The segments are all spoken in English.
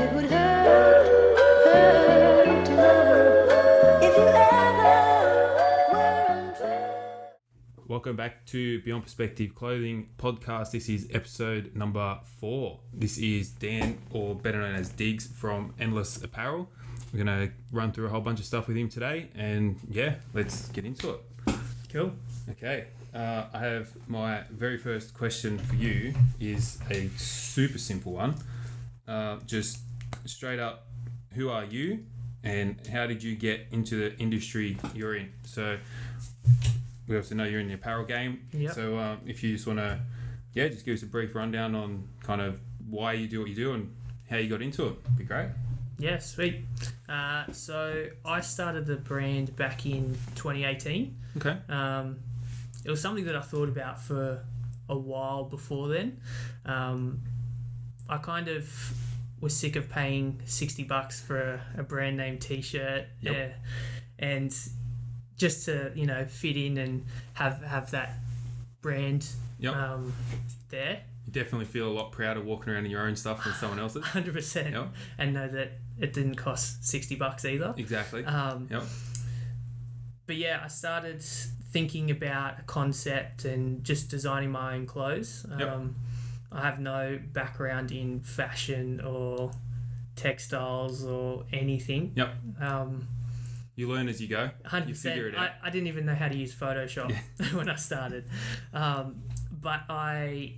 it would hurt to know if you ever were untrue. Welcome back to Beyond Perspective Clothing Podcast. This is episode number 4. This is Dan, or better known as Diggs, from Endless Apparel. We're going to run through a whole bunch of stuff with him today, and yeah, let's get into it. Cool. Okay, I have my very first question for you is a super simple one. Just straight up, who are you and how did you get into the industry you're in? So we obviously know you're in the apparel game. Yep. So if you just want to, just give us a brief rundown on kind of why you do what you do and how you got into it. It'd be great. Yeah, sweet. So I started the brand back in 2018. Okay. It was something that I thought about for a while before then. I kind of was sick of paying $60 for a brand name t-shirt. Yep. Yeah, and just to, fit in and have that brand there. You definitely feel a lot prouder walking around in your own stuff than someone else's. 100%. Yep. And know that it didn't cost $60 either. Exactly. But yeah, I started thinking about a concept and just designing my own clothes. I have no background in fashion or textiles or anything. Yep. You learn as you go. 100%. You figure it out. I didn't even know how to use Photoshop when I started. But I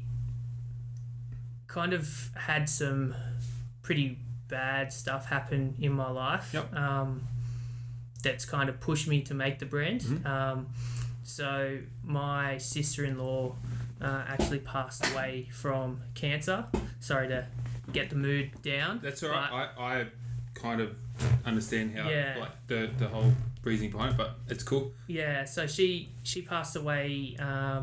kind of had some pretty bad stuff happen in my life. Yep. That's kind of pushed me to make the brand. Mm-hmm. So my sister-in-law actually passed away from cancer. Sorry to get the mood down. That's all right. I kind of understand how like the whole reasoning behind it, but it's cool. Yeah, so she passed away, I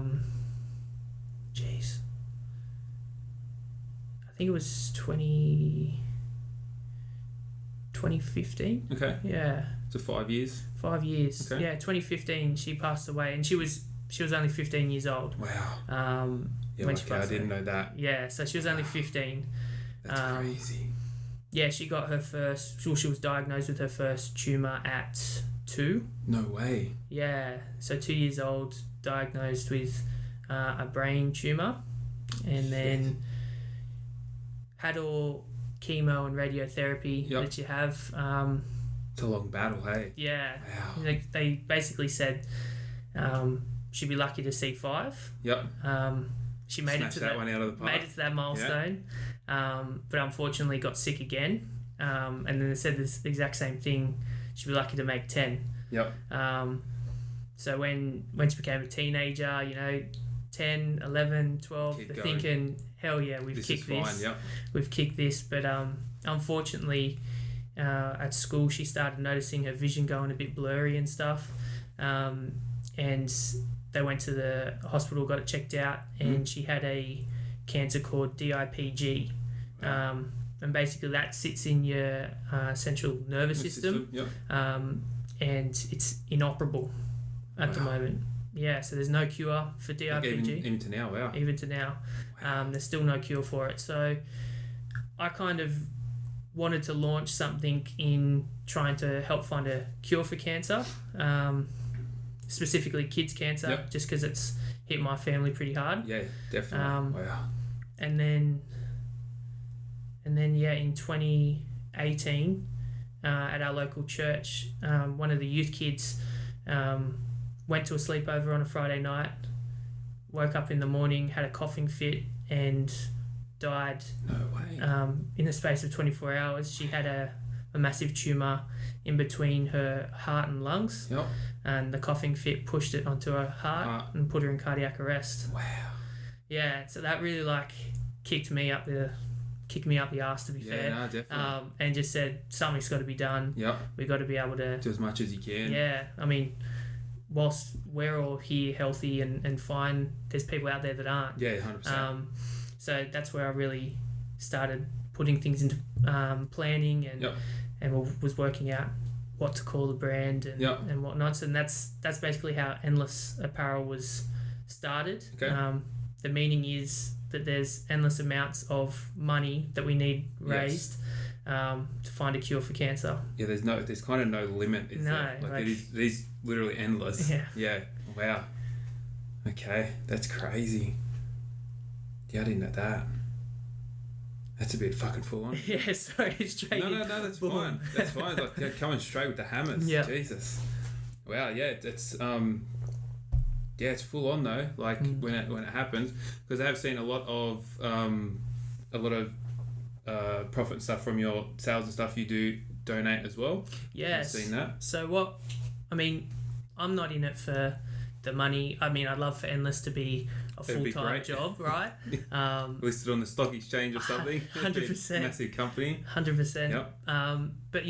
think it was 2015. Okay. Yeah. So 5 years. 5 years. Okay. Yeah, 2015 she passed away, and she was only 15 years old. Wow. When she I passed didn't away. know that. Yeah, so she was only 15. That's crazy. Yeah, she got her first... She was diagnosed with her first tumour at 2. No way. Yeah, so 2 years old, diagnosed with a brain tumour, and then had all chemo and radiotherapy that you have. It's a long battle, hey? Yeah. Wow. They basically said she'd be lucky to see 5. Yep. She made Smashed it to that one out of the park. Made it to that milestone, but unfortunately got sick again. And then they said the exact same thing. She'd be lucky to make 10. Yep. So when she became a teenager, 10, 11, 12, Keep they're going. thinking, hell yeah, we've kicked this. Fine, yep. We've kicked this. But unfortunately, at school, she started noticing her vision going a bit blurry and stuff. And they went to the hospital, got it checked out, and she had a cancer called DIPG. And basically that sits in your central nervous system. Yep. And it's inoperable at the moment. Yeah, so there's no cure for DIPG. Like even to now, wow. Even to now. There's still no cure for it. So I kind of wanted to launch something in trying to help find a cure for cancer, specifically kids' cancer, just because it's hit my family pretty hard. Yeah, definitely. Wow. And then in 2018, at our local church, one of the youth kids went to a sleepover on a Friday night, woke up in the morning, had a coughing fit, and died. No way. In the space of 24 hours. She had a massive tumour in between her heart and lungs. Yep. And the coughing fit pushed it onto her heart and put her in cardiac arrest. Wow. Yeah, so that really kicked me up the arse, to be fair. Yeah, no, definitely. And just said something's got to be done. Yep. We've got to be able to do as much as you can. Yeah, I mean, whilst we're all here healthy and fine, there's people out there that aren't. Yeah, 100%. So that's where I really started putting things into planning and was working out what to call the brand and whatnot. And that's basically how Endless Apparel was started. Okay. The meaning is that there's endless amounts of money that we need raised. to find a cure for cancer. Yeah, there's kind of no limit, is there? No, It is literally endless. Yeah. Yeah. Wow. Okay, that's crazy. Yeah, I didn't know that. That's a bit fucking full on. Yeah, sorry, straight. No, that's Boom. fine. That's fine. Like they're coming straight with the hammers. Yeah. Jesus. Wow. Yeah. It's it's full on though. Like when it happens, because I have seen a lot of profit stuff from your sales and stuff. You do donate as well. Yes. I've seen that. So I'm not in it for the money. I mean, I'd love for Endless to be a That'd be full-time great. job, right? Listed on the stock exchange or something. 100%. Massive company. 100%. Yep. But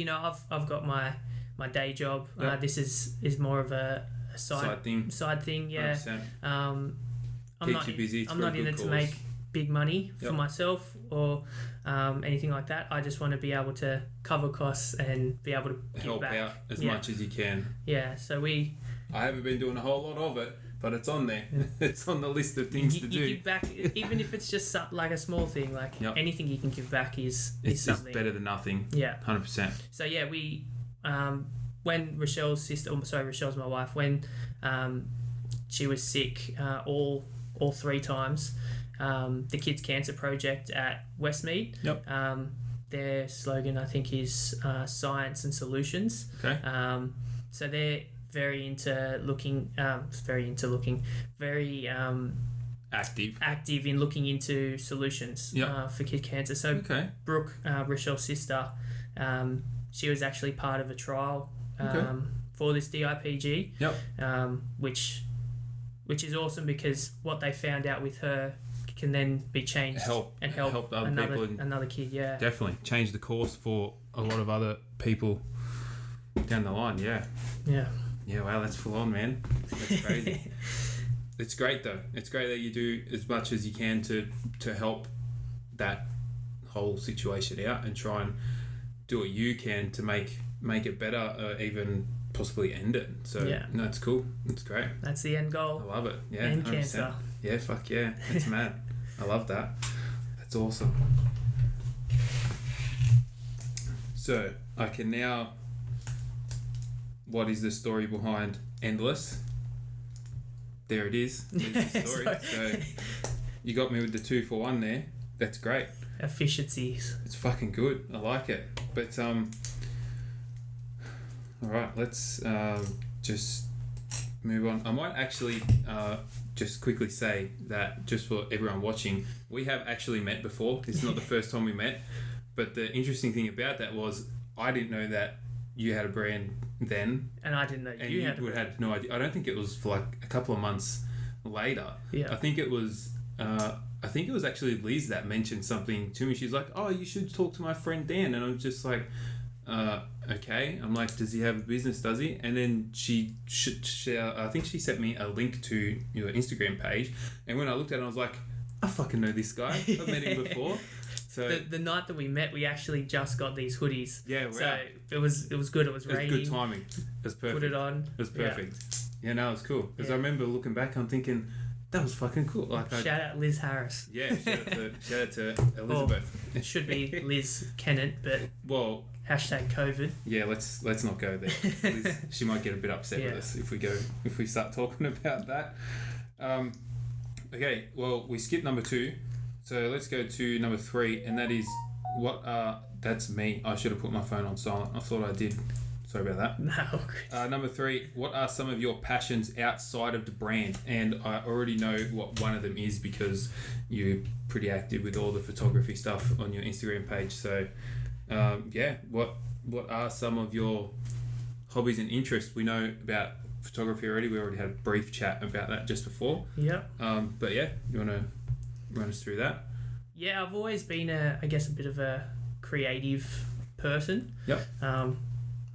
I've got my day job. Yep. This is more of a side thing. Yeah. 100%. I'm Keeps not you busy. It's I'm for a not in good it to cause. make big money for Yep. myself or anything like that. I just want to be able to cover costs and be able to give Help back. out as Yeah. much as you can. Yeah. So I haven't been doing a whole lot of it, but it's on there. It's on the list of things to do. You give back, even if it's just like a small thing. Like Yep. anything you can give back is It's something. better than nothing. Yeah. 100%. So yeah, we when Rochelle's my wife, when she was sick all 3 times, the Kids Cancer Project at Westmead. Yep. Their slogan I think is science and solutions. Okay. So they're very active in looking into solutions Yep. for kid cancer. So Okay. Brooke, Rochelle's sister, she was actually part of a trial Okay. for this DIPG, Yep. which is awesome because what they found out with her can then be changed Help other another people and another kid. Yeah, definitely change the course for a lot of other people down the line. Yeah. yeah, Yeah. Wow, that's full on, man. That's crazy. It's great though. It's great that you do as much as you can to help that whole situation out and try and do what you can to make it better, even possibly end it. So Yeah. no, it's cool. It's great. that's the end I goal. love it. Yeah, End 100%. cancer. Yeah, fuck yeah. That's mad. I love that. That's awesome. So I can now. What is the story behind Endless? There it is. There's the story. So you got me with the 2 for 1 there. That's great. Efficiencies. It's fucking good. I like it. But all right, let's just move on. I might actually just quickly say that just for everyone watching, we have actually met before. This is not the first time we met. But the interesting thing about that was I didn't know that you had a brand then, And I didn't know and you you had would had no idea. I don't think it was for like a couple of months later. Yeah. I think it was actually Liz that mentioned something to me. She's like, "Oh, you should talk to my friend Dan," and I'm just like, "Okay." I'm like, "Does he have a business? Does he?" And then she I think she sent me a link to your Instagram page, and when I looked at it, I was like, "I fucking know this guy. I've met him before." So the night that we met, we actually just got these hoodies. yeah, wow. So it was good. It was It was raining. good timing. It was perfect. Put it on. It was perfect. Yeah, no, it was cool. Because Yeah. I remember looking back, I'm thinking, that was fucking cool. Like, Shout out Liz Harris. yeah, shout out to Elizabeth. It should be Liz Kennett, but Well, hashtag COVID. yeah, let's not go there. Liz, she might get a bit upset with Yeah. us if we start talking about that. Okay, well, we skipped number 2, so let's go to number 3, and that is that's me. I should have put my phone on silent. I thought I did. Sorry about that. No. Number 3, what are some of your passions outside of the brand? And I already know what one of them is because you're pretty active with all the photography stuff on your Instagram page. So, what are some of your hobbies and interests? We know about photography already. We already had a brief chat about that just before. Yep. But yeah, you want to run us through that? Yeah, I've always been a bit of a creative person. Yep.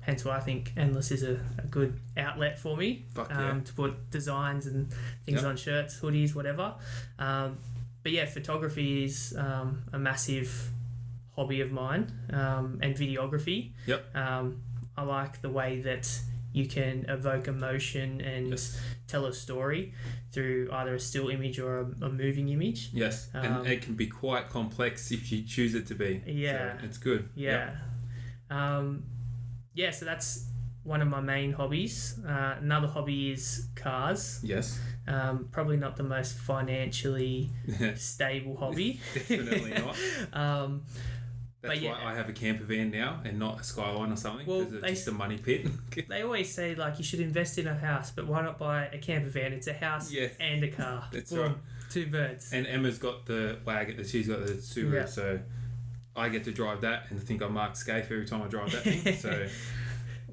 Hence why I think Endless is a good outlet for me. Fuck yeah. To put designs and things Yep. on shirts, hoodies, whatever. But yeah, photography is a massive hobby of mine, and videography. Yep. I like the way that you can evoke emotion and Yes. tell a story through either a still image or a moving image. Yes, and it can be quite complex if you choose it to be. Yeah. So it's good. Yeah. So that's one of my main hobbies. Another hobby is cars. Yes. Probably not the most financially stable hobby. Definitely not. That's but yeah. why I have a camper van now and not a Skyline or something, Well, because it's just a money pit. They always say, like, you should invest in a house, but why not buy a camper van? It's a house Yeah. and a car. That's Boom, right. Two birds. And Emma's got the wagon, she's got the Subaru, Yeah. so I get to drive that and think I'm Mark Scaife every time I drive that thing. So,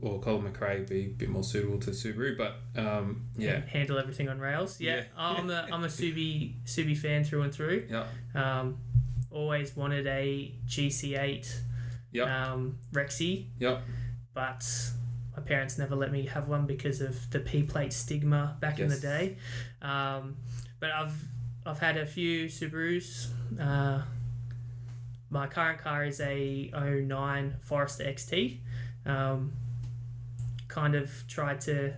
or Colin McRae would be a bit more suitable to Subaru, but yeah. Handle everything on rails. Yeah. Yeah. I'm a Subi fan through and through. Yeah. Always wanted a GC8 Yep. Rexy, Yep. but my parents never let me have one because of the P-plate stigma back in the Yes. day. But I've had a few Subarus. My current car is a 09 Forester XT. Kind of tried to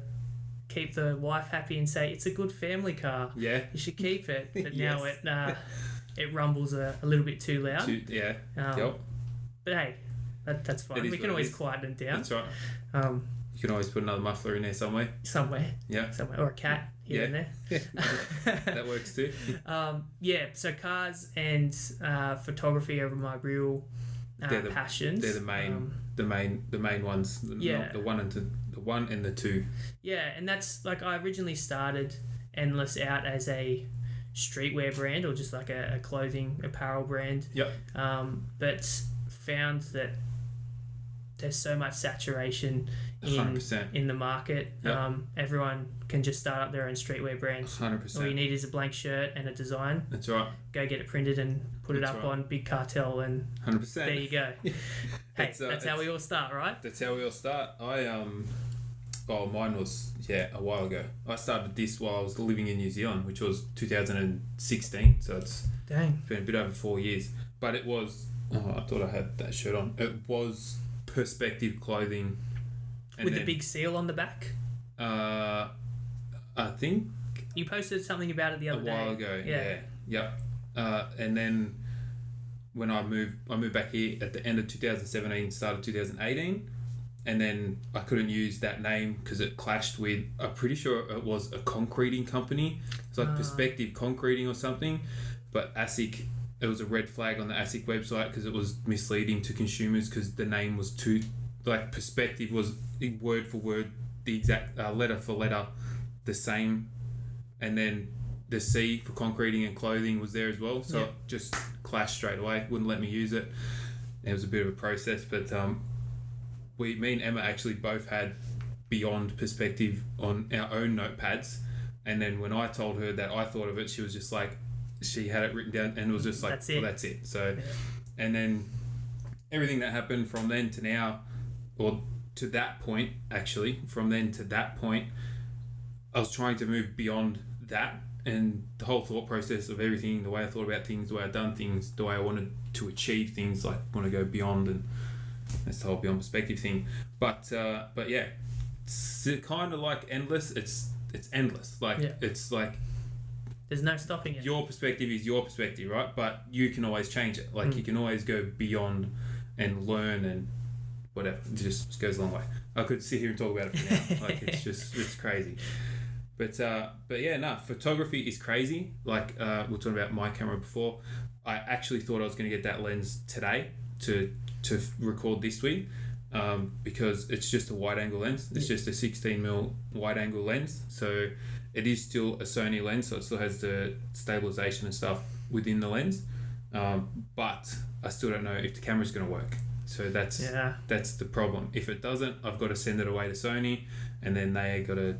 keep the wife happy and say it's a good family car. Yeah. You should keep it. But Yes. now it rumbles a little bit too loud. Yeah. Yep. But hey, that's fine. It is We can what it always is. quieten it down. That's right. Um, You can always put another muffler in there somewhere. somewhere, Yeah. or a cat here and there. That works too. So cars and photography are my real passions. They're the main ones. Yeah. The one and the two. Yeah, and that's like I originally started Endless out as a streetwear brand or just like a clothing apparel brand. Yep. But found that there's so much saturation 100%. in the market. Yep. Everyone can just start up their own streetwear brands. 100%. All you need is a blank shirt and a design. That's right. Go get it printed and put it That's up right. on Big Cartel, and 100%. there you go. Hey, that's how it's- we all start, right? That's how we all start. Mine was a while ago. I started this while I was living in New Zealand, which was 2016. So it's Dang. been a bit over 4 years. But it was. Oh, I thought I had that shirt on. It was Perspective Clothing. And With then, the big seal on the back. I think You posted something about it the other a day. while ago. Yeah. Yep. And then when I moved back here at the end of 2017, started 2018, and then I couldn't use that name because it clashed with. I'm pretty sure it was a concreting company. It's like Perspective Concreting or something, but ASIC. It was a red flag on the ASIC website because it was misleading to consumers because the name was too. Like Perspective was word for word the exact letter for letter the same, and then the C for concreting and clothing was there as well, so it just clashed straight away. Wouldn't let me use it. It was a bit of a process, but me and Emma actually both had Beyond Perspective on our own notepads, and then when I told her that I thought of it, she was just like, she had it written down and it was just like, That's it. well, that's it. So and then everything that happened from then to now, or to that point, actually, from then to that point, I was trying to move beyond that, and the whole thought process of everything, the way I thought about things, the way I've done things, the way I wanted to achieve things, like want to go beyond, and that's the whole Beyond Perspective thing. But yeah, it's kind of like endless. It's endless. Like it's like There's no stopping it. your perspective is your perspective, right? But you can always change it. Like you can always go beyond and learn and whatever. It just goes a long way. I could sit here and talk about it for now. Like it's crazy. But yeah, no, photography is crazy. Like we were talking about my camera before. I actually thought I was going to get that lens today to record this with, because it's just a wide angle lens. It's just a 16mm wide angle lens. So it is still a Sony lens, so it still has the stabilization and stuff within the lens. But I still don't know if the camera's going to work. So that's the problem. If it doesn't, I've got to send it away to Sony, and then they got to.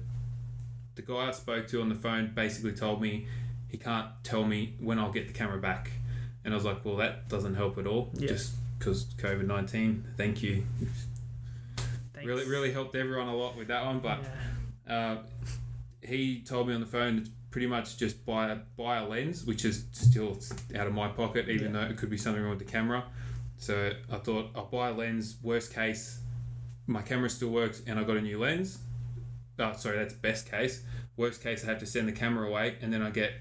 The guy I spoke to on the phone basically told me he can't tell me when I'll get the camera back, and I was like, well, that doesn't help at all. Just because COVID-19. Thank you. Thanks. Really helped everyone a lot with that one, but he told me on the phone it's pretty much just buy a lens, which is still out of my pocket, even though it could be something wrong with the camera. So I thought I'll buy a lens. Worst case, my camera still works and I got a new lens. that's best case. Worst case, I have to send the camera away, and then I get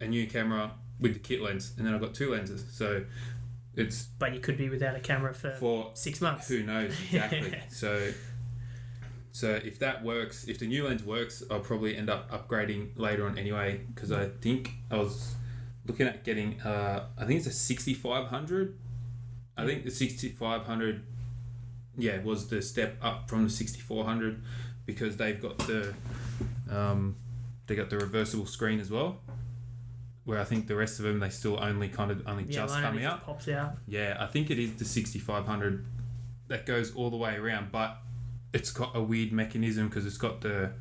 a new camera with the kit lens, and then I've got 2 lenses. So it's... But you could be without a camera for 6 months. Who knows, exactly. So if that works, if the new lens works, I'll probably end up upgrading later on anyway, because I think I was looking at getting, I think it's a 6500. I think the 6500, was the step up from the 6400, because they've got the reversible screen as well, where I think the rest of them, they still only just come out. Pops out. Yeah, I think it is the 6500 that goes all the way around, but it's got a weird mechanism because it's got the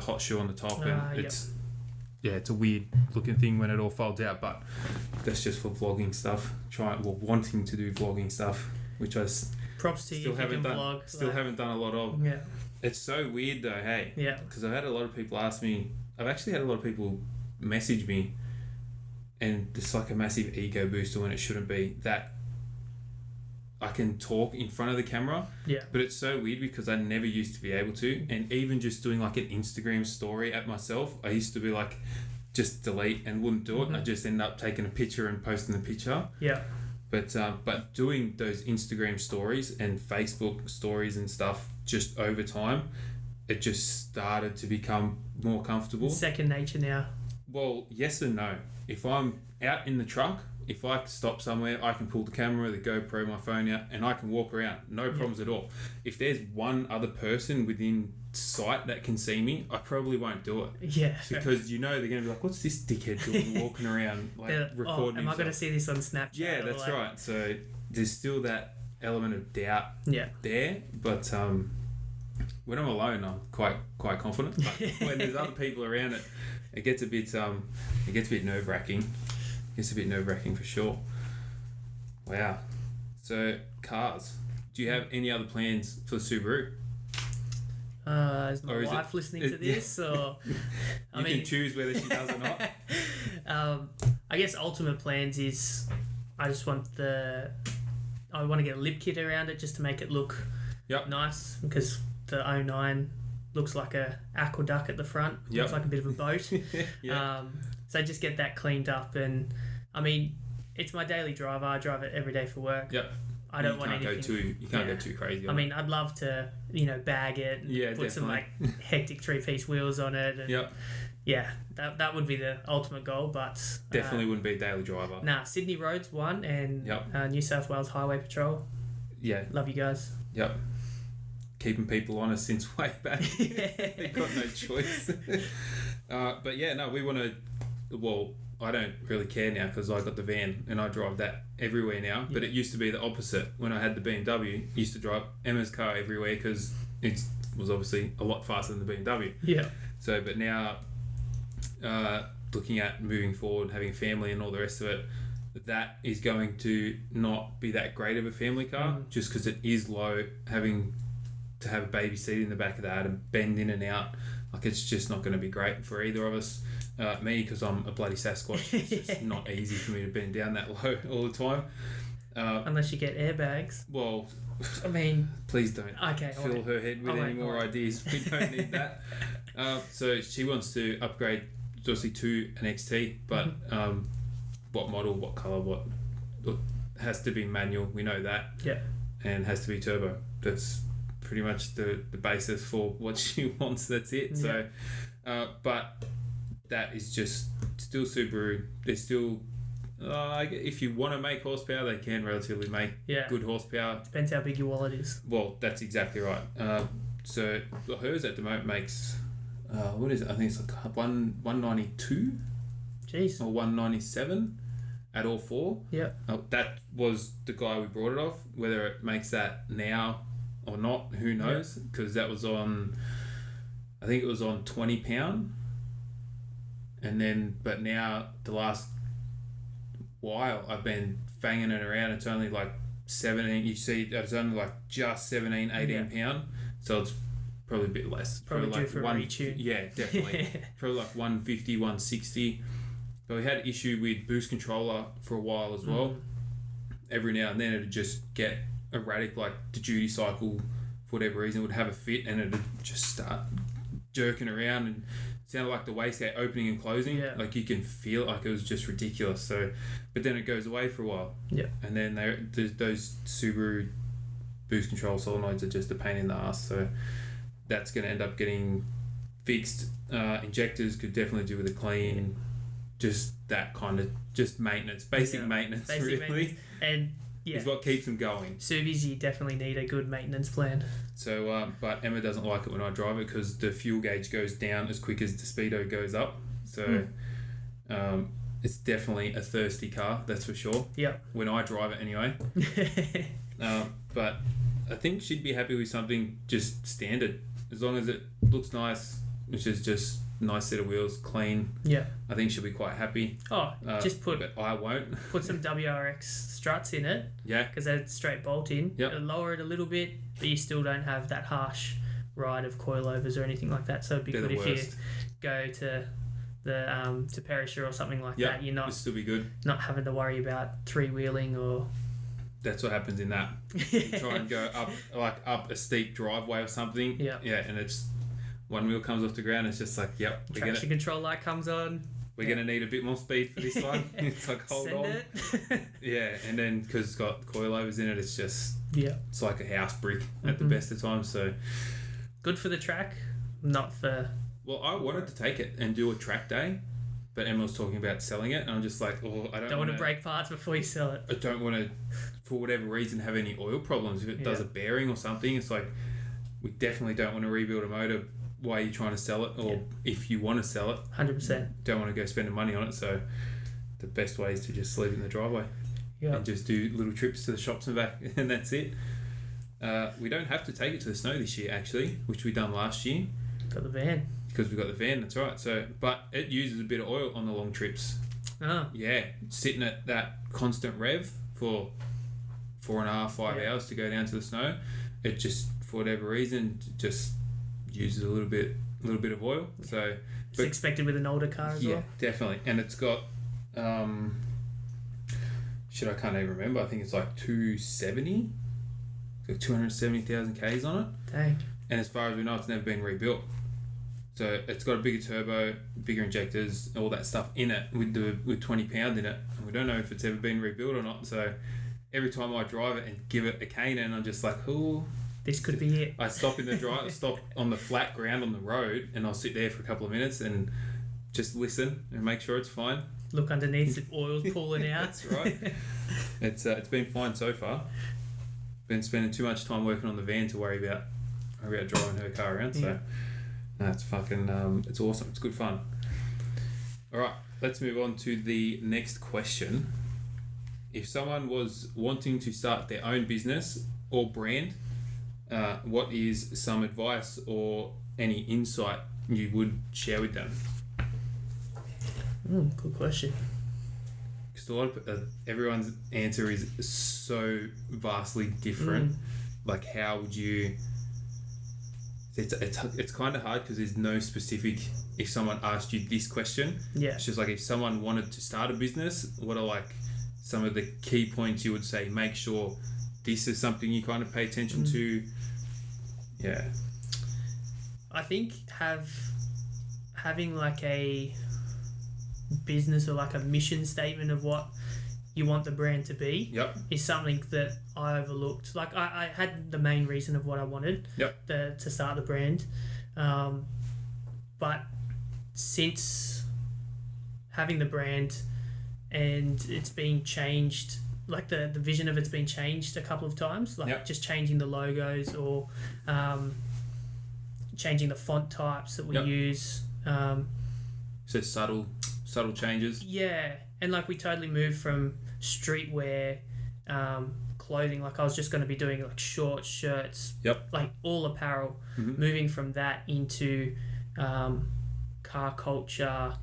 hot shoe on the top, and it's a weird looking thing when it all folds out. But that's just for vlogging stuff. Wanting to do vlogging stuff, which I props to you. Haven't done a lot of. Yeah. It's so weird though, hey. Yeah. Because I've had a lot of people ask me. I've actually had a lot of people message me, and it's like a massive ego booster when it shouldn't be, that I can talk in front of the camera. Yeah. But it's so weird because I never used to be able to, and even just doing like an Instagram story at myself, I used to be like, just delete and wouldn't do it. I just end up taking a picture and posting the picture. Yeah. But doing those Instagram stories and Facebook stories and stuff, just over time, it just started to become more comfortable. Second nature now. Well, yes and no. If I'm out in the truck, if I stop somewhere, I can pull the camera, the GoPro, my phone out, and I can walk around. No problems at all. If there's one other person within sight that can see me, I probably won't do it. Yeah. Because they're going to be like, what's this dickhead doing walking around, recording am I going to see this on Snapchat? Yeah, that's right. So there's still that element of doubt there. But when I'm alone, I'm quite confident. But when there's other people around, it gets a bit nerve-wracking. It's a bit nerve-wracking for sure. Wow. So, cars. Do you have any other plans for the Subaru? Is my wife listening to this? Or you can choose whether she does or not. I guess ultimate plans is I want to get a lip kit around it just to make it look nice, because the 09 looks like a aqueduct at the front. Looks like a bit of a boat. So just get that cleaned up, and I mean, it's my daily driver. I drive it every day for work. Yep. I don't want anything. You can't go too crazy. I mean, I'd love to, bag it and put some like hectic 3-piece wheels on it. And that would be the ultimate goal, but definitely wouldn't be a daily driver. Nah, Sydney Roads one, and New South Wales Highway Patrol. Yeah. Love you guys. Yep. Keeping people honest since way back. They've got no choice. But yeah, no, we want to. Well, I don't really care now because I got the van and I drive that everywhere now. But it used to be the opposite. When I had the BMW, I used to drive Emma's car everywhere because it was obviously a lot faster than the BMW. Yeah. So, but now, looking at moving forward, having a family and all the rest of it, that is going to not be that great of a family car just because it is low, having to have a baby seat in the back of that and bend in and out. Like, it's just not going to be great for either of us. Me, because I'm a bloody Sasquatch, it's just not easy for me to bend down that low all the time. Unless you get airbags. Well, I mean... Please don't fill her head with any more ideas. We don't need that. So she wants to upgrade, obviously, to an XT, but what model, what colour, what... It has to be manual, we know that. Yeah. And has to be turbo. That's pretty much the basis for what she wants, that's it. So, but... That is just still Subaru. They're still, if you want to make horsepower, they can relatively make good horsepower. Depends how big your wallet is. Well, that's exactly right. So hers at the moment makes, what is it? I think it's like 192. Jeez. Or 197 at all four. Yeah. That was the guy we brought it off. Whether it makes that now or not, who knows? Because that was on, I think it was on £20. And then, but now the last while I've been fanging it around. It's only like 17. You see, it's only like just 17, 18 pound. So it's probably a bit less. Probably due like for a retune. Yeah, definitely. Probably like 150, 160. But we had an issue with boost controller for a while as well. Every now and then it'd just get erratic, like the duty cycle for whatever reason, would have a fit and it'd just start jerking around and sounded like the wastegate opening and closing. Yeah. Like you can feel it, like it was just ridiculous. So, but then it goes away for a while. Yeah. And then those Subaru boost control solenoids are just a pain in the ass. So that's going to end up getting fixed. Injectors could definitely do with a clean. Just that kind of just maintenance, basic maintenance, really. Maintenance. And is what keeps them going. Subis, you definitely need a good maintenance plan. So, but Emma doesn't like it when I drive it because the fuel gauge goes down as quick as the speedo goes up. So, it's definitely a thirsty car, that's for sure. Yep. When I drive it, anyway. But I think she'd be happy with something just standard, as long as it looks nice, which is just nice set of wheels, clean. Yeah. I think she'll be quite happy. Oh, just but I won't. put some WRX struts in it. Yeah. Because they're straight bolt in. Yep. It'll lower it a little bit, but you still don't have that harsh ride of coilovers or anything like that. So it'd be They're good the if worst. you go to the to Perisher or something like that. You're it'll not still be good. not having to worry about three wheeling or. That's what happens in that. You try and go up a steep driveway or something. Yeah. Yeah, and it's one wheel comes off the ground. It's just like, yep, Traction control light comes on. we're gonna need a bit more speed for this one. It's like hold Send on. it. Yeah, and then because it's got coilovers in it, it's just it's like a house brick at the best of times. So good for the track, not for. Well, I wanted to take it and do a track day, but Emma was talking about selling it, and I'm just like, oh, I don't want want to break parts before you sell it. I don't want to, for whatever reason, have any oil problems. If it does a bearing or something, it's like, we definitely don't want to rebuild a motor while you're trying to sell it, or if you want to sell it, 100%. don't want to go spending money on it. So the best way is to just leave it in the driveway and just do little trips to the shops and back, and that's it. We don't have to take it to the snow this year, actually, which we done last year. Got the van. Because we got the van, that's right. So, but it uses a bit of oil on the long trips. Oh. Yeah, sitting at that constant rev for 4.5, 5 hours to go down to the snow. It just, for whatever reason, just uses a little bit of oil. So it's expected with an older car as well. Yeah, definitely. And it's got I can't even remember. I think it's like 270. Like 270,000 Ks on it. Dang. And as far as we know, it's never been rebuilt. So it's got a bigger turbo, bigger injectors, all that stuff in it with 20 pound in it. And we don't know if it's ever been rebuilt or not. So every time I drive it and give it a cane, and I'm just like, oh, this could be it. I stop in the drive, stop on the flat ground on the road, and I'll sit there for a couple of minutes and just listen and make sure it's fine. Look underneath if oil's pulling out. That's right. It's been fine so far. Been spending too much time working on the van to worry about driving her car around. So no, it's fucking it's awesome. It's good fun. All right, let's move on to the next question. If someone was wanting to start their own business or brand, what is some advice or any insight you would share with them? Good question. Because a lot of everyone's answer is so vastly different. Like, how would you? It's kind of hard because there's no specific. If someone asked you this question, it's just like if someone wanted to start a business, what are like some of the key points you would say? Make sure this is something you kind of pay attention to. Yeah. I think having like a business or like a mission statement of what you want the brand to be is something that I overlooked. Like I had the main reason of what I wanted to start the brand, but since having the brand and it's been changed, like the vision of it's been changed a couple of times, like just changing the logos or changing the font types that we use. So subtle changes. Yeah, and like we totally moved from streetwear clothing. Like I was just going to be doing like shorts, shirts, like all apparel. Moving from that into car culture,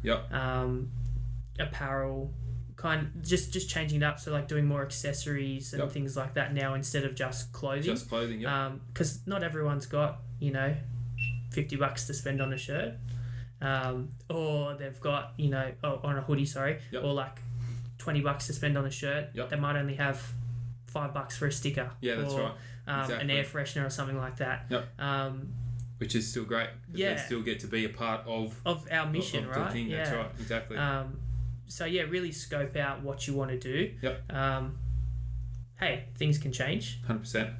apparel, just changing it up. So like doing more accessories and things like that now instead of just clothing. Just clothing, because not everyone's got $50 to spend on a shirt. Or they've got, on a hoodie, or like $20 to spend on a shirt. They might only have $5 for a sticker. Yeah, that's or, right. Exactly. An air freshener or something like that. Yep. Which is still great. Yeah. They still get to be a part of our mission, of the right? thing. Yeah. That's right. Exactly. So yeah, really scope out what you want to do. Yep. Hey, things can change. 100%.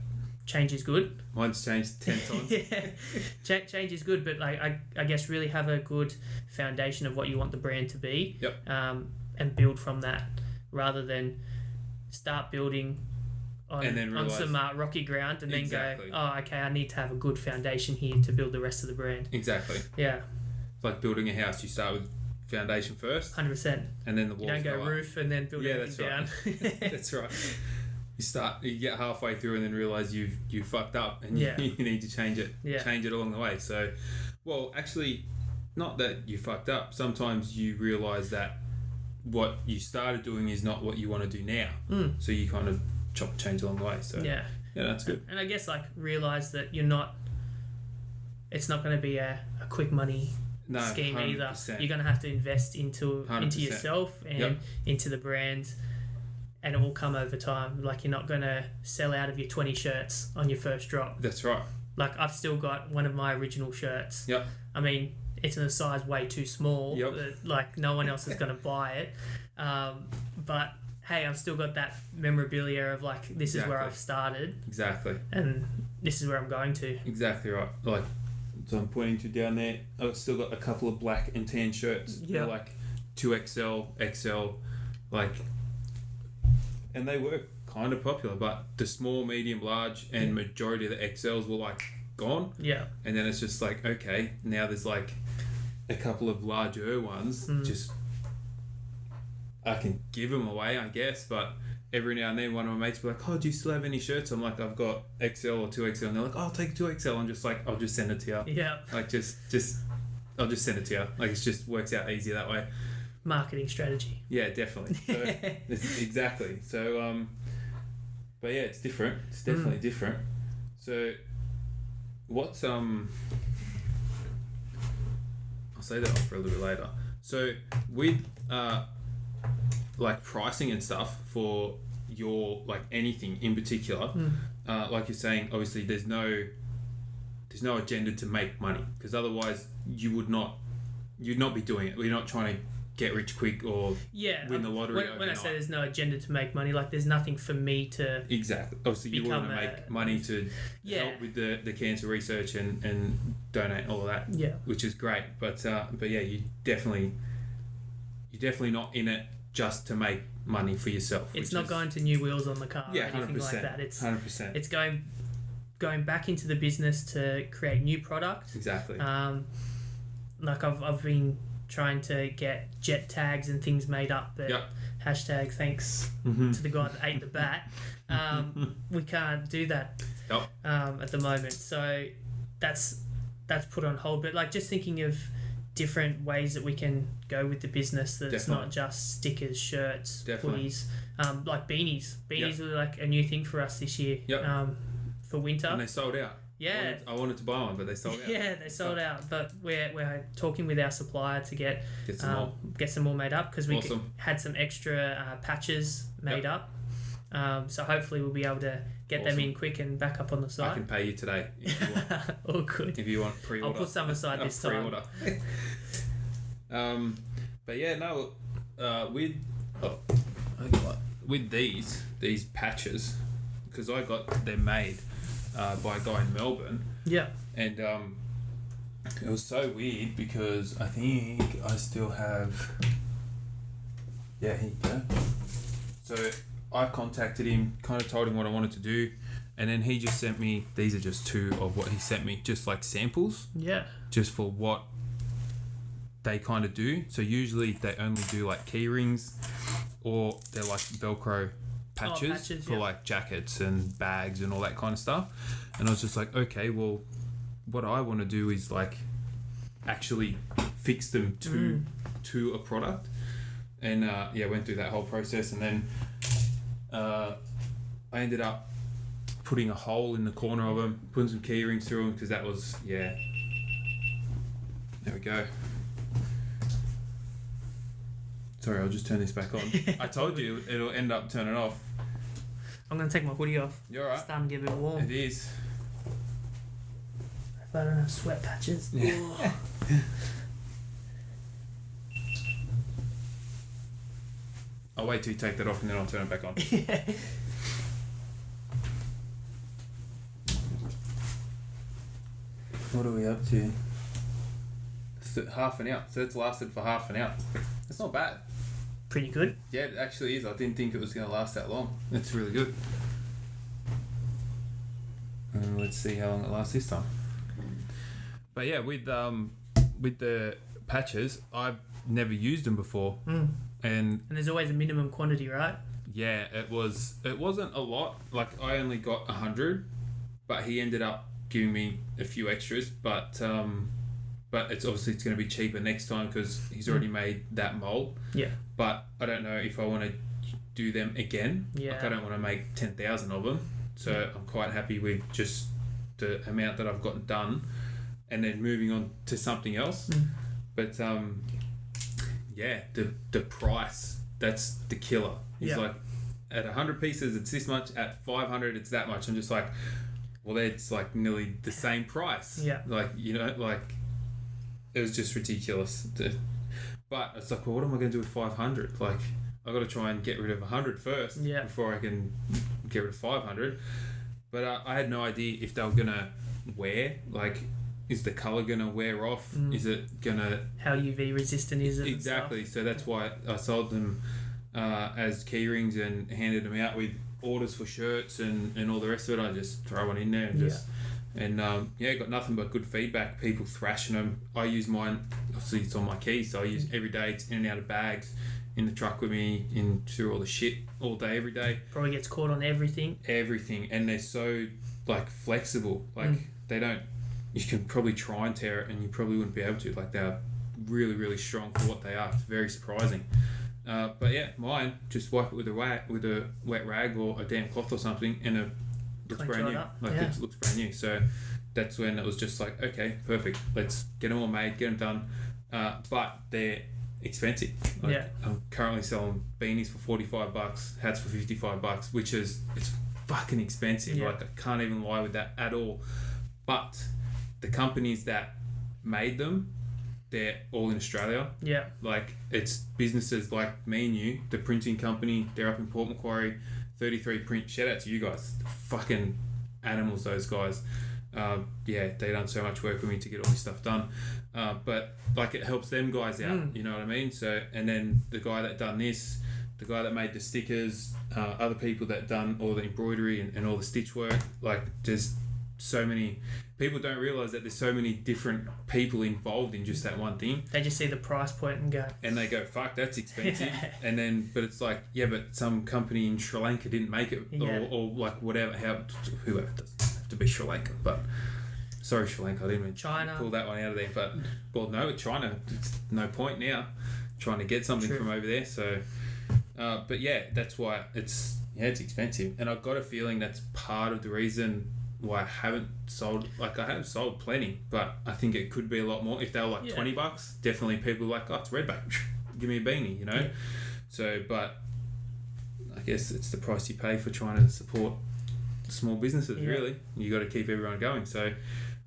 Change is good. Mine's changed 10 times. Yeah, change is good, but like I guess really have a good foundation of what you want the brand to be. Yep. And build from that, rather than start building on, And then on realise- some rocky ground and then Exactly. go, oh, okay, I need to have a good foundation here to build the rest of the brand. Exactly. Yeah, It's like building a house. You start with foundation first, 100%. and then the You walls don't go up. roof and then build everything down. That's right. You get halfway through and then realise you fucked up and Yeah. you need to change it. Yeah. Change it along the way. So, well, actually, not that you fucked up. Sometimes you realise that what you started doing is not what you want to do now. So you kind of chop and change along the way. So Yeah. yeah, that's good. And I guess like realise that it's not going to be a quick money No, scheme 100%. either. You're going to have to invest into 100%. yourself and Yep. into the brand, and it will come over time. Like, you're not going to sell out of your 20 shirts on your first drop. That's right. Like, I've still got one of my original shirts. Yep. I mean, it's in a size way too small. Yep. That, like, no one else is going to buy it. But hey, I've still got that memorabilia of like, this is where Exactly. I've started Exactly. and this is where I'm going to. Exactly right. Like, so I'm pointing to down there. I've still got a couple of black and tan shirts. Yeah. They're like 2XL, XL, like, and they were kind of popular, but the small, medium, large, and majority of the XLs were like gone. Yeah. And then it's just like, okay, now there's like a couple of larger ones. Just, I can give them away, I guess, but every now and then one of my mates will be like, oh, do you still have any shirts? I'm like, I've got XL or 2XL. And they're like, oh, I'll take 2XL. I'm just like, I'll just send it to you. Yeah. Like, just I'll just send it to you. Like, it just works out easier that way. Marketing strategy. Yeah, definitely. So, exactly. So, but yeah, it's different. It's definitely different. So, what's, I'll say that off for a little bit later. So, with, like pricing and stuff for your, like anything in particular, like you're saying, obviously there's no agenda to make money, because otherwise you'd not be doing it. We're not trying to get rich quick or win the lottery when I overnight. say there's no agenda to make money, like there's nothing for me to Exactly. Obviously you want to make money to help with the cancer research and donate all of that, which is great, but yeah, you definitely not in it just to make money for yourself. It's not going to new wheels on the car or anything 100%, like that. It's 100%. It's going back into the business to create new product. Exactly. Like I've been trying to get jet tags and things made up, but hashtag thanks to the guy that ate the bat. We can't do that at the moment. So that's put on hold. But like just thinking of different ways that we can go with the business that's not just stickers, shirts, hoodies, like beanies. Beanies are like a new thing for us this year. For winter. And they sold out. Yeah. I wanted to buy one, but they sold out. Yeah, they sold out. But we're talking with our supplier to get some more made up, because we had some extra patches made up. So hopefully we'll be able to get them in quick and back up on the site. I can pay you today if you want. All good. If you want pre-order. I'll put some aside this time. Pre-order. But yeah, no. With these patches, because I got them made by a guy in Melbourne. Yeah. And it was so weird because I think I still have. Yeah, here you go. So I contacted him, kind of told him what I wanted to do, and then he just sent me. These are just two of what he sent me, just like samples. Yeah. Just for what they kind of do. So usually they only do like key rings, or they're like Velcro patches for like jackets and bags and all that kind of stuff. And I was just like, okay, well, what I want to do is like actually fix them to a product. And went through that whole process, and then I ended up putting a hole in the corner of them, putting some key rings through them, because that was there we go. Sorry, I'll just turn this back on. I told you it'll end up turning off. I'm going to take my hoodie off. You're right. It's starting to get a bit warm. It is. If I don't have sweat patches. Yeah. Oh. I'll wait till you take that off and then I'll turn it back on. Yeah. What are we up to? Half an hour. So it's lasted for half an hour. It's not bad. Pretty good. Yeah, it actually is. I didn't think it was going to last that long. It's really good. Let's see how long it lasts this time. But yeah, with the patches, I've never used them before, and And there's always a minimum quantity, right? yeah, it wasn't a lot. Like I only got 100, but he ended up giving me a few extras. But it's obviously it's going to be cheaper next time because he's already made that mold. Yeah. But I don't know if I want to do them again. Yeah. Like I don't want to make 10,000 of them. So I'm quite happy with just the amount that I've gotten done, and then moving on to something else. But yeah, the price, that's the killer. He's like, at 100 pieces it's this much, at 500 it's that much. I'm just like, well, it's like nearly the same price. Yeah. Like, you know, like it was just ridiculous. But it's like, well, what am I going to do with 500? Like, I got to try and get rid of 100 first before I can get rid of 500. But I had no idea if they were going to wear. Like, is the colour going to wear off? Is it going to... How UV resistant is it? Exactly. So that's why I sold them as key rings and handed them out with orders for shirts and all the rest of it. I just throw one in there and just... And got nothing but good feedback. People thrashing them. I use mine, obviously it's on my keys, so I use every day. It's in and out of bags, in the truck with me, in through all the shit all day, every day. Probably gets caught on everything. Everything. And they're so like flexible. Like they don't, you can probably try and tear it and you probably wouldn't be able to. Like they're really, really strong for what they are. It's very surprising. But yeah, mine, just wipe it with a wet rag or a damp cloth or something, and it looks brand new. It looks brand new. So that's when it was just like, okay, perfect. Let's get them all made, get them done. But they're expensive. I'm currently selling beanies for $45, hats for $55, which is, it's fucking expensive. Like I can't even lie with that at all. But the companies that made them, they're all in Australia. Yeah. Like it's businesses like me and you, the printing company, they're up in Port Macquarie, 33 Print. Shout out to you guys. Fucking animals, those guys. They done so much work for me to get all this stuff done. But like it helps them guys out, you know what I mean? So, and then the guy that done this, the guy that made the stickers, other people that done all the embroidery and all the stitch work, like there's so many people don't realize that there's so many different people involved in just that one thing. They just see the price point and go, fuck, that's expensive. And then, but it's like, yeah, but some company in Sri Lanka didn't make it, or like whatever, whoever, it doesn't have to be Sri Lanka, but sorry, Sri Lanka, I didn't mean China. Pull that one out of there, but well, no, China, it's no point now trying to get something from over there. So, but yeah, that's why it's expensive, and I've got a feeling that's part of the reason why I haven't sold. Like I have sold plenty, but I think it could be a lot more. If they were like $20, definitely people are like, oh, it's redback, give me a beanie, you know. Yeah. So, but I guess it's the price you pay for trying to support small businesses. Really, you got to keep everyone going. So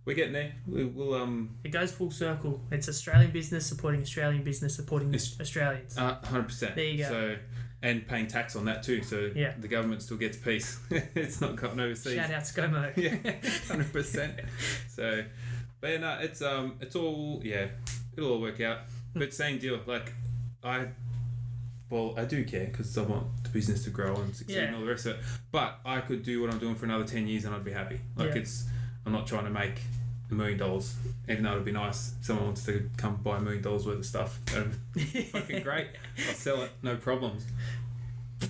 we're getting there. We'll It goes full circle. It's Australian business supporting Australian business supporting Australians. 100%. There you go. So, and paying tax on that too. So the government still gets a piece. It's not gotten overseas. Shout out ScoMo. 100%. So, but no, it's all it'll all work out. But same deal. Like I do care because I want the business to grow and succeed and all the rest of it. But I could do what I'm doing for another 10 years and I'd be happy. Like I'm not trying to make $1 million, even though it'd be nice if someone wants to come buy $1 million worth of stuff. That'd be fucking great. I'll sell it, no problems.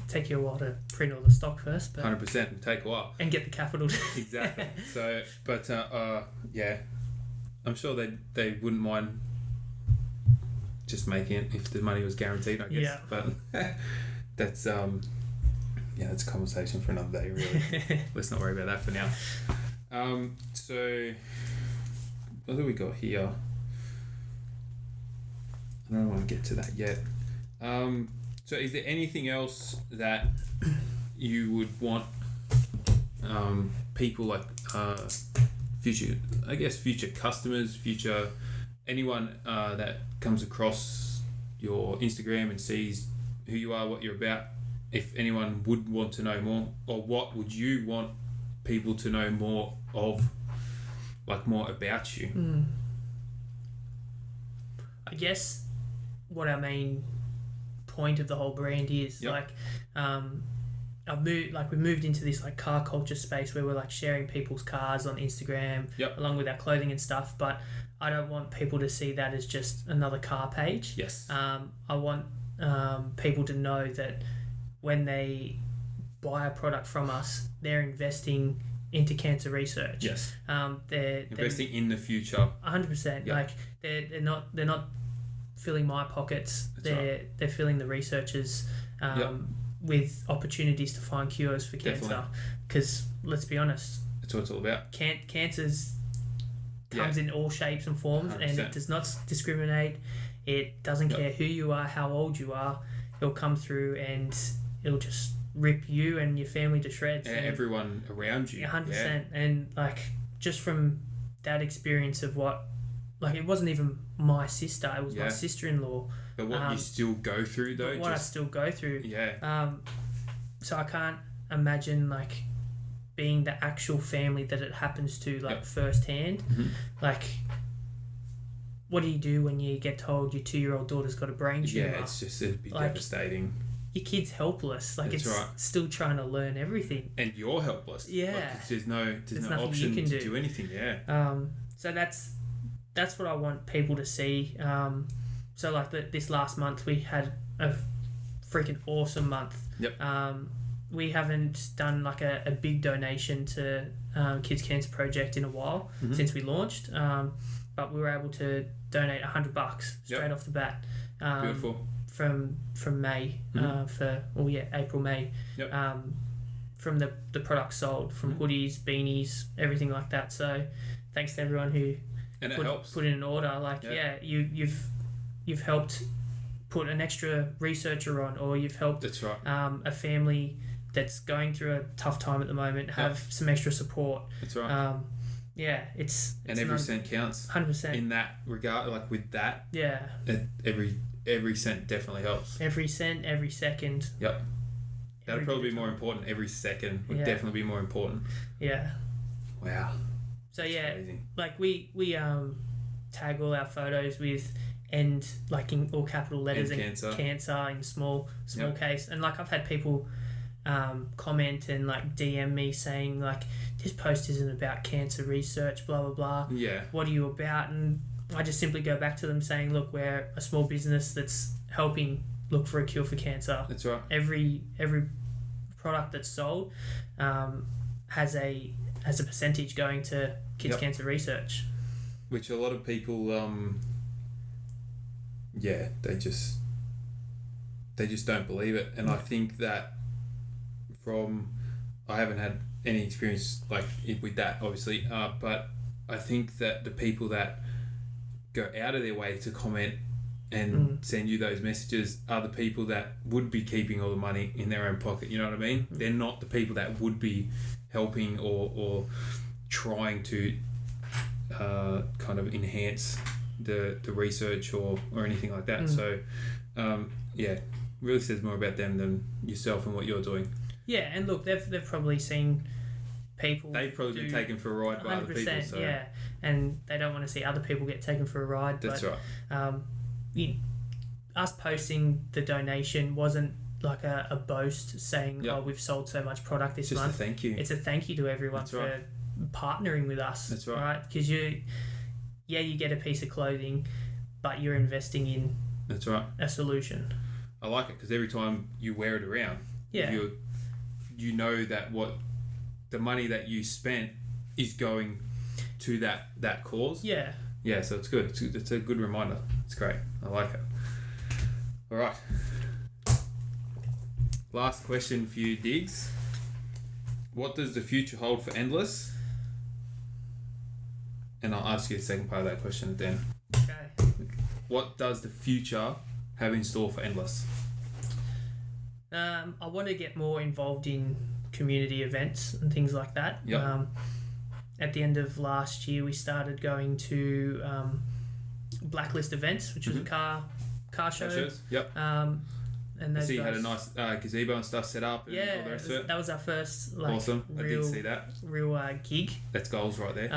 Take you a while to print all the stock first, but 100%, it'll take a while. And get the capital. Exactly. So, but I'm sure they wouldn't mind just making it if the money was guaranteed, I guess. Yeah. But that's that's a conversation for another day, really. Let's not worry about that for now. So what do we got here? I don't want to get to that yet. So is there anything else that you would want people like future customers, future anyone that comes across your Instagram and sees who you are, what you're about, if anyone would want to know more, or what would you want people to know more of, like more about you? I guess what our main point of the whole brand is, Yep. we moved into this like car culture space where we're like sharing people's cars on Instagram, Yep. along with our clothing and stuff. But I don't want people to see that as just another car page. Yes. I want people to know that when they buy a product from us, they're investing into cancer research. Yes. They're Investing in the future. 100%. Yep. Like they're not filling my pockets. That's They're filling the researchers with opportunities to find cures for cancer. Definitely. Because let's be honest, That's what it's all about. cancers comes in all shapes and forms, and 100%. it does not discriminate. It doesn't care who you are, how old you are. It'll come through and it'll just rip you and your family to shreds. And everyone around you. 100%. And like just from that experience of what, like it wasn't even my sister, it was my sister-in-law. But what you still go through though. What I still go through. Yeah. So I can't imagine like being the actual family that it happens to, like firsthand. Like, what do you do when you get told your 2-year-old daughter's got a brain tumor? Yeah, it'd be Like, devastating. Your kid's helpless. Like, That's it's right. still trying to learn everything. And you're helpless. Yeah. Like, 'cause there's no nothing option you can to do. do anything. Yeah. So that's what I want people to see. So like this last month we had a freaking awesome month. Yep. We haven't done like a big donation to Kids Cancer Project in a while since we launched, but we were able to donate $100 straight off the bat. Beautiful. From May April, May. Yep. From the products sold, from hoodies, beanies, everything like that. So thanks to everyone who And it helps. put in an order. Like you've helped put an extra researcher on, or you've helped That's right. a family that's going through a tough time at the moment have some extra support. That's right. It's and every cent counts. 100%. In that regard, like with that, Yeah. every cent definitely helps. Every cent, every second. Yep. That'd every probably bit be of more time. important. Every second would Yeah. definitely be more important. Yeah. Wow. So That's yeah, amazing. like we tag all our photos with end, like in all capital letters, End and cancer. cancer in small Yep. case. And like I've had people comment and like DM me saying like, this post isn't about cancer research, blah blah blah. Yeah. What are you about? And I just simply go back to them saying, look, we're a small business that's helping look for a cure for cancer. That's right. Every product that's sold has a percentage going to kids cancer research. Which a lot of people, they just don't believe it. And I think that I haven't had any experience like with that, obviously, but I think that the people that go out of their way to comment and send you those messages are the people that would be keeping all the money in their own pocket. You know what I mean? They're not the people that would be helping or trying to kind of enhance the research or anything like that. So really says more about them than yourself and what you're doing. Yeah, and look, they've probably seen people. They've probably been taken for a ride by other people. So yeah, and they don't want to see other people get taken for a ride. That's but, right. Us posting the donation wasn't like a boast saying, Yep. oh, we've sold so much product this Just month. a thank you. It's a thank you to everyone That's for right. partnering with us. That's right. Because you get a piece of clothing, but you're investing in That's right. a solution. I like it because every time you wear it around, you know that what the money that you spent is going to that cause. Yeah. Yeah, so it's good. It's a good reminder. It's great. I like it. All right. Last question for you, Diggs. What does the future hold for Endless? And I'll ask you the second part of that question at the end. Okay. What does the future have in store for Endless? I want to get more involved in community events and things like that. Yep. At the end of last year, we started going to Blacklist events, which was a car show. Shows. Yep. And those So you had a guys- nice gazebo and stuff set up. And all yeah, the rest of it. that was our first Awesome. I real, did see that. real gig. That's goals right there.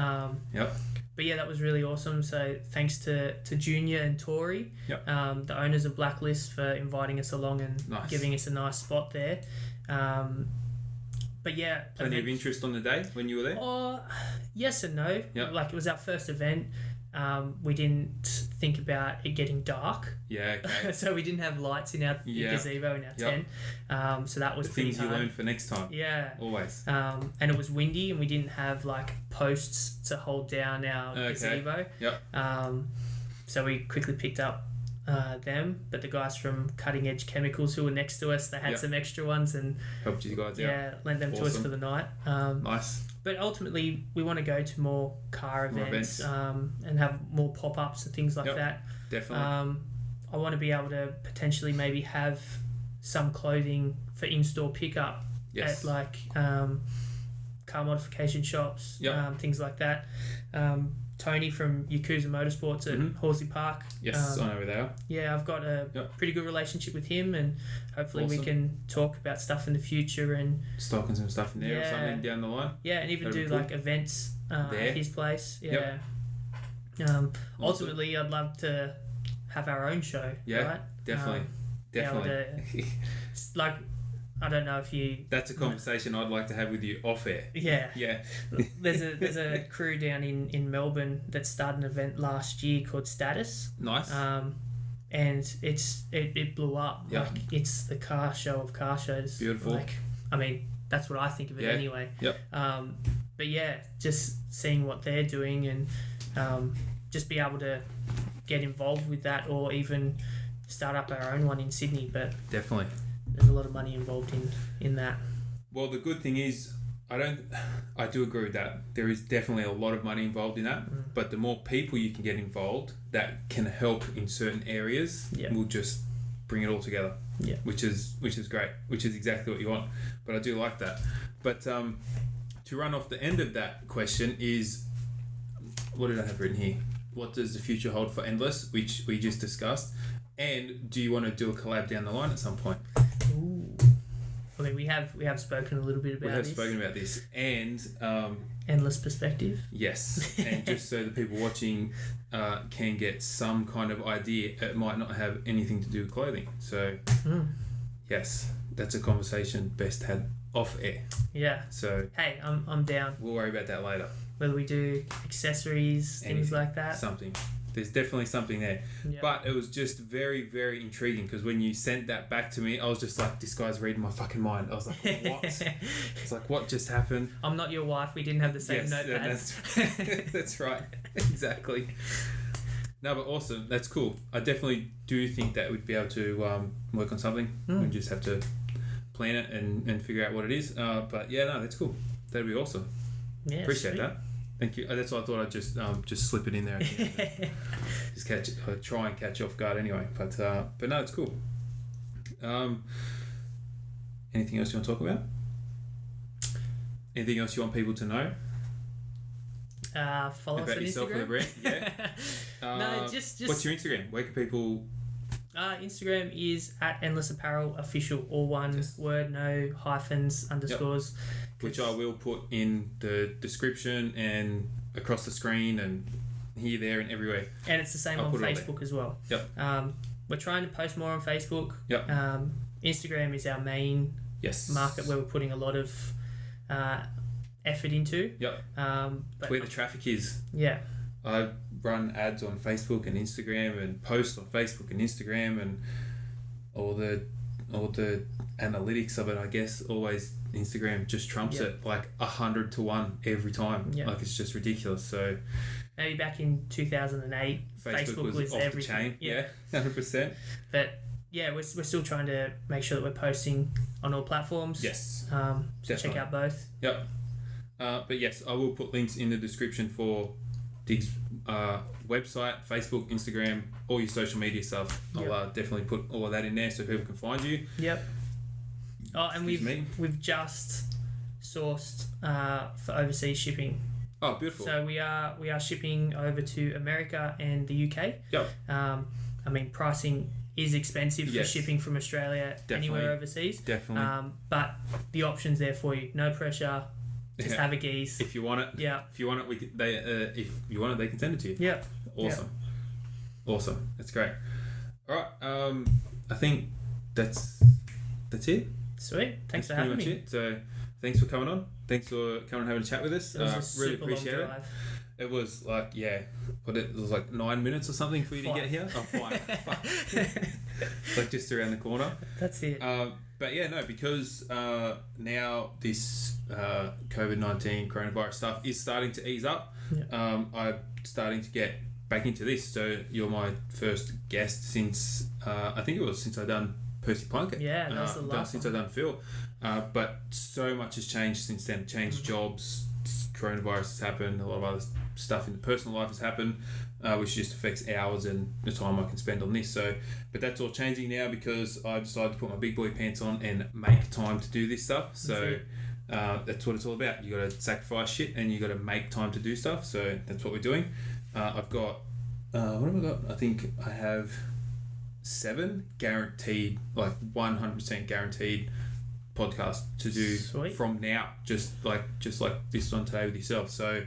Yep. But yeah, that was really awesome. So thanks to Junior and Tori, Yep. the owners of Blacklist, for inviting us along and Nice. giving us a nice spot there. But yeah, Plenty of interest on the day when you were there. Oh, yes and no. Yep. Like, it was our first event. We didn't think about it getting dark, Yeah. Okay. so we didn't have lights in our Yeah. gazebo in our Yep. tent. So that was The pretty things you hard. learn for next time. Yeah. Always. And it was windy, and we didn't have like posts to hold down our Okay. gazebo. Yep. So we quickly picked up them, but the guys from Cutting Edge Chemicals who were next to us, they had Yep. some extra ones and Helped you guys out. lent them to us Awesome. for the night. Nice. But ultimately, we want to go to more car More events, events. And have more pop-ups and things like Yep. that. Definitely. I want to be able to potentially maybe have some clothing for in-store pickup Yes. at like car modification shops, Yep. things like that. Tony from Yakuza Motorsports at Mhm. Horsley Park. Yes, I know where they are. Yeah, I've got a Yep. pretty good relationship with him, and hopefully we Awesome. can talk about stuff in the future and Stocking some stuff in there or Yeah. something down the line. and even That'd do be cool. like events There. at his place. Yeah. Yep. Ultimately, I'd love to have our own show. Yeah, right? Definitely. be able Definitely. Like, I don't know if you. That's a conversation I'd like to have with you off air. Yeah. Yeah. There's a crew down in Melbourne that started an event last year called Status. Nice. And it blew up. Yeah. Like, it's the car show of car shows. Beautiful. Like, I mean, that's what I think of it Yeah. anyway. Yep. But yeah, just seeing what they're doing and just be able to get involved with that, or even start up our own one in Sydney. But Definitely. there's a lot of money involved in that. Well, the good thing is, I do agree with that. There is definitely a lot of money involved in that, but the more people you can get involved that can help in certain areas, Yeah. will just bring it all together. Yeah. Which is great, which is exactly what you want. But I do like that. But to run off the end of that question is, what did I have written here? What does the future hold for Endless, which we just discussed? And do you want to do a collab down the line at some point? Ooh. I mean, we have spoken a little bit about We have this. spoken about this. And Endless perspective. yes, and just so the people watching can get some kind of idea, it might not have anything to do with clothing. So yes, that's a conversation best had off air. Yeah. So Hey, I'm down. we'll worry about that later. Whether we do accessories, things Anything. like that. Something. There's definitely something there. Yeah. But it was just very, very intriguing because when you sent that back to me, I was just like, this guy's reading my fucking mind. I was like, what? It's like, what just happened? I'm not your wife. We didn't have the same Yes, notepads. that's right. Exactly. No, but awesome. That's cool. I definitely do think that we'd be able to work on something. We just have to plan it and figure out what it is. But yeah, no, that's cool. That'd be awesome. Yeah, Appreciate sweet. that. Thank you. That's why I thought I'd just slip it in there. Just try and catch you off guard anyway. But no, it's cool. Anything else you want to talk about? Anything else you want people to know Follow us about on yourself Instagram. and the brand? Yeah. No, just What's your Instagram? Where can people? Instagram is at Endless Apparel Official, all one Yes. word, no hyphens, underscores. Which I will put in the description and across the screen and here, there, and everywhere. And it's the same I'll on put it all Facebook as well. Yep. We're trying to post more on Facebook. Yep. Instagram is our main Yes. market where we're putting a lot of effort into. Yep. But It's where the traffic is. yeah. I run ads on Facebook and Instagram and post on Facebook and Instagram and all the analytics of it, I guess. Always Instagram just trumps it like 100 to 1 every time. Yeah. Like, it's just ridiculous. So Maybe back in 2008, Facebook was off everything. the chain. Yeah, 100%. But yeah, we're still trying to make sure that we're posting on all platforms. Yes. So check Definitely. out both. Yep. But yes, I will put links in the description for Dig's website, Facebook, Instagram, all your social media stuff. I'll Yep. definitely put all of that in there so people can find you. Yep. Oh, and Excuse me. we've just sourced for overseas shipping. Oh, beautiful. So we are shipping over to America and the UK. Yep. I mean, pricing is expensive for Yes. shipping from Australia anywhere overseas. Definitely. But the option's there for you. No pressure. Just have a geese. If you want it. Yeah. If you want it, if you want it, they can send it to you. Yeah. Awesome. Awesome. That's great. All right. I think that's it. Sweet. Thanks for That's having pretty me. much it. So thanks for coming on. Thanks for coming and having a chat with us. It was a Really super appreciate long it. drive. It was like, it was like 9 minutes or something for you to 5. get here. Oh, 5. Fuck. It's like just around the corner. That's it. But yeah, no, because now this COVID-19 coronavirus stuff is starting to ease up. Yeah. I'm starting to get back into this. So you're my first guest since I think it was since I done Percy Plunkett. Yeah, that's the last since one. I done Phil. But so much has changed since then. Changed jobs, coronavirus has happened, a lot of other stuff in the personal life has happened, which just affects hours and the time I can spend on this. So, but that's all changing now because I decided to put my big boy pants on and make time to do this stuff. So that's what it's all about. You got to sacrifice shit and you got to make time to do stuff. So that's what we're doing. I've got what have I got? I think I have 7 guaranteed, like 100% guaranteed podcasts to do Sweet. from now, just like this one today with yourself. So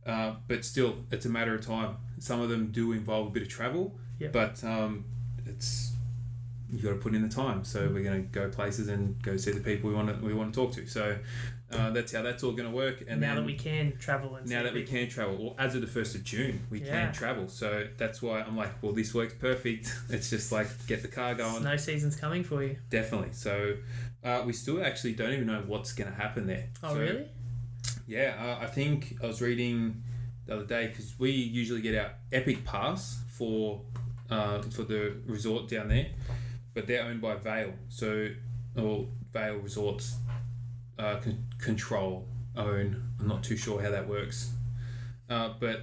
but still it's a matter of time. Some of them do involve a bit of travel. Yep. But it's you got to put in the time. So we're going to go places and go see the people we want to talk to. So that's how that's all going to work. And now then, that we can travel and now that we can travel, well, as of the 1st of June, we can travel. So that's why I'm like, well, this works perfect. It's just like get the car going. Snow season's coming for you. Definitely. So we still actually don't even know what's going to happen there. Oh, so, really? Yeah, I think I was reading the other day because we usually get our Epic Pass for the resort down there, but they're owned by Vale. So, or Vale Resorts control, own. I'm not too sure how that works. But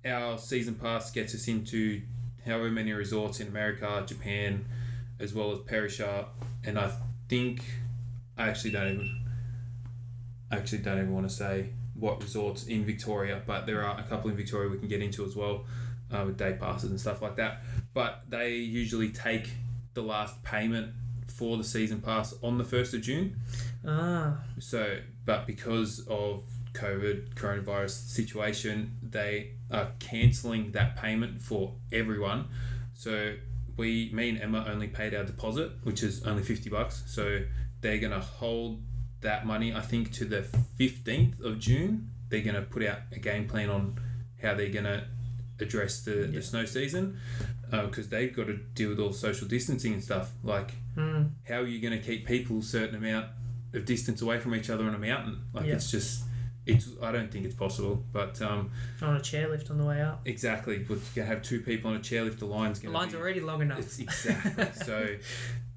our season pass gets us into however many resorts in America, Japan, as well as Perisher, and I think I actually don't even want to say what resorts in Victoria, but there are a couple in Victoria we can get into as well, with day passes and stuff like that. But they usually take the last payment for the season pass on the 1st of June. So, but because of coronavirus situation, they are cancelling that payment for everyone. So me and Emma only paid our deposit, which is only $50. So they're going to hold that money, I think, to the 15th of June. They're going to put out a game plan on how they're going to address the snow season, because they've got to deal with all social distancing and stuff. Like, how are you going to keep people a certain amount of distance away from each other on a mountain? Like, I don't think it's possible. But on a chairlift on the way up. Exactly, but you can have 2 people on a chairlift. The line's already long enough. It's exactly. So,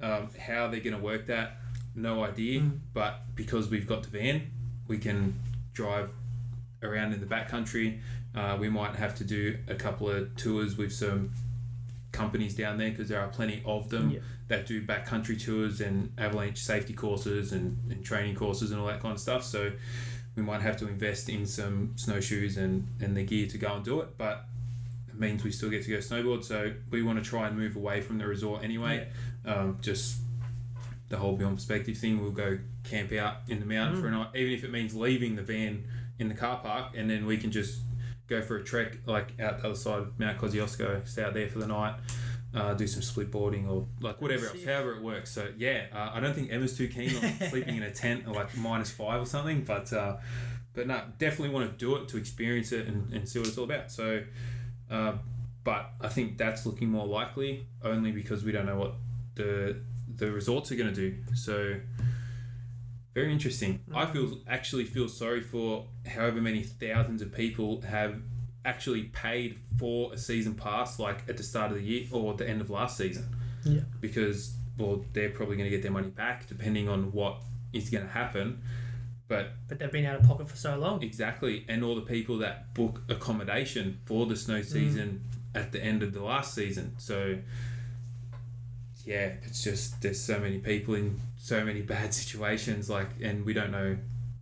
how they're going to work that, no idea. But because we've got the van, we can drive around in the backcountry. We might have to do a couple of tours with some companies down there, because there are plenty of them that do backcountry tours and avalanche safety courses and training courses and all that kind of stuff. So we might have to invest in some snowshoes and the gear to go and do it, but it means we still get to go snowboard. So we want to try and move away from the resort anyway. Just the whole Beyond Perspective thing. We'll go camp out in the mountain for a night, even if it means leaving the van in the car park, and then we can just go for a trek like out the other side of Mount Kosciuszko, stay out there for the night, do some split boarding or like whatever else, however it works. So I don't think Emma's too keen on sleeping in a tent or like -5 or something, but no, definitely want to do it to experience it and see what it's all about. So but I think that's looking more likely, only because we don't know what the resorts are going to do. So very interesting. I actually feel sorry for however many thousands of people have actually paid for a season pass, like at the start of the year or at the end of last season. Yeah. Because, well, they're probably going to get their money back depending on what is going to happen. But they've been out of pocket for so long. Exactly. And all the people that book accommodation for the snow season at the end of the last season. So, yeah, it's just there's so many people in so many bad situations, like, and we don't know,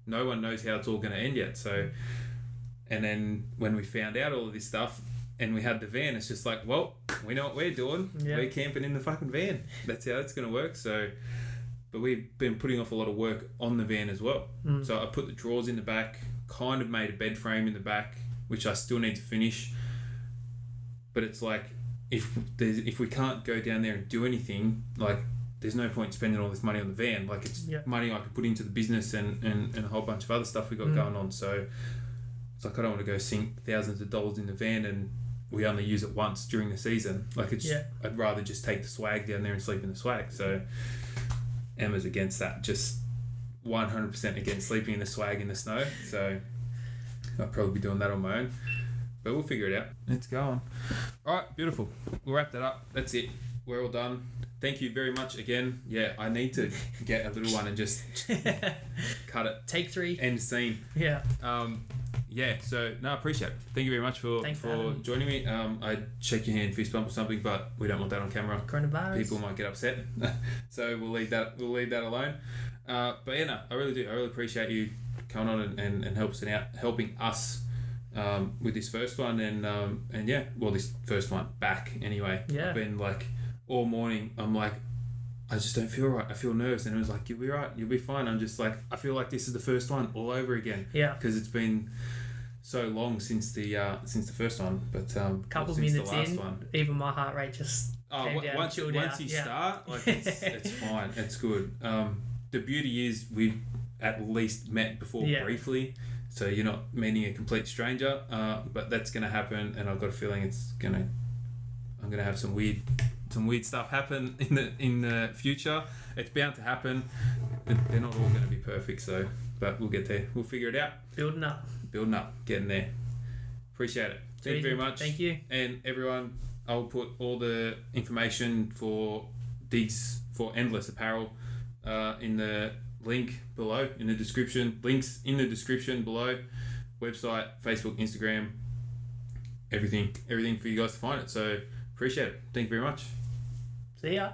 no one knows how it's all going to end yet. So, and then when we found out all of this stuff and we had the van, it's just like, well, we know what we're doing. Yeah. We're camping in the fucking van. That's how it's going to work. So, but we've been putting off a lot of work on the van as well. So I put the drawers in the back, kind of made a bed frame in the back, which I still need to finish. But it's like, if we can't go down there and do anything, like, there's no point spending all this money on the van. Like, it's money I could put into the business and a whole bunch of other stuff we got going on. So it's like, I don't want to go sink thousands of dollars in the van and we only use it once during the season. Like, it's I'd rather just take the swag down there and sleep in the swag. So Emma's against that, just 100% against sleeping in the swag in the snow. So I'll probably be doing that on my own, but we'll figure it out. Let's go on. All right, beautiful. We'll wrap that up. That's it. We're all done. Thank you very much again. Yeah, I need to get a little one and just cut it. Take 3. End scene. Yeah. Yeah, so no, I appreciate it. Thank you very much for joining me. I'd shake your hand, fist bump or something, but we don't want that on camera. Coronavirus. People might get upset. So we'll leave that alone. But yeah, no, I really do. I really appreciate you coming on and helping us with this first one and yeah, well, this first one back anyway. Yeah. I've been like all morning, I'm like, I just don't feel right. I feel nervous, and it was like, you'll be right, you'll be fine. I'm just like, I feel like this is the first one all over again. Yeah. Because it's been so long since the first one, but couple since minutes the last in, one. Even my heart rate just came down, once chilled you out. start, like it's fine, it's good. The beauty is we've at least met before briefly, so you're not meeting a complete stranger. But that's gonna happen, and I've got a feeling I'm gonna have some weird stuff happen in the future. It's bound to happen. They're not all gonna be perfect, so but we'll get there. We'll figure it out. Building up, getting there. Appreciate it. Thank you very much. Thank you. And everyone, I'll put all the information for digs for Endless Apparel in the link below, in the description. Links in the description below. Website, Facebook, Instagram, everything for you guys to find it. So appreciate it. Thank you very much. See ya.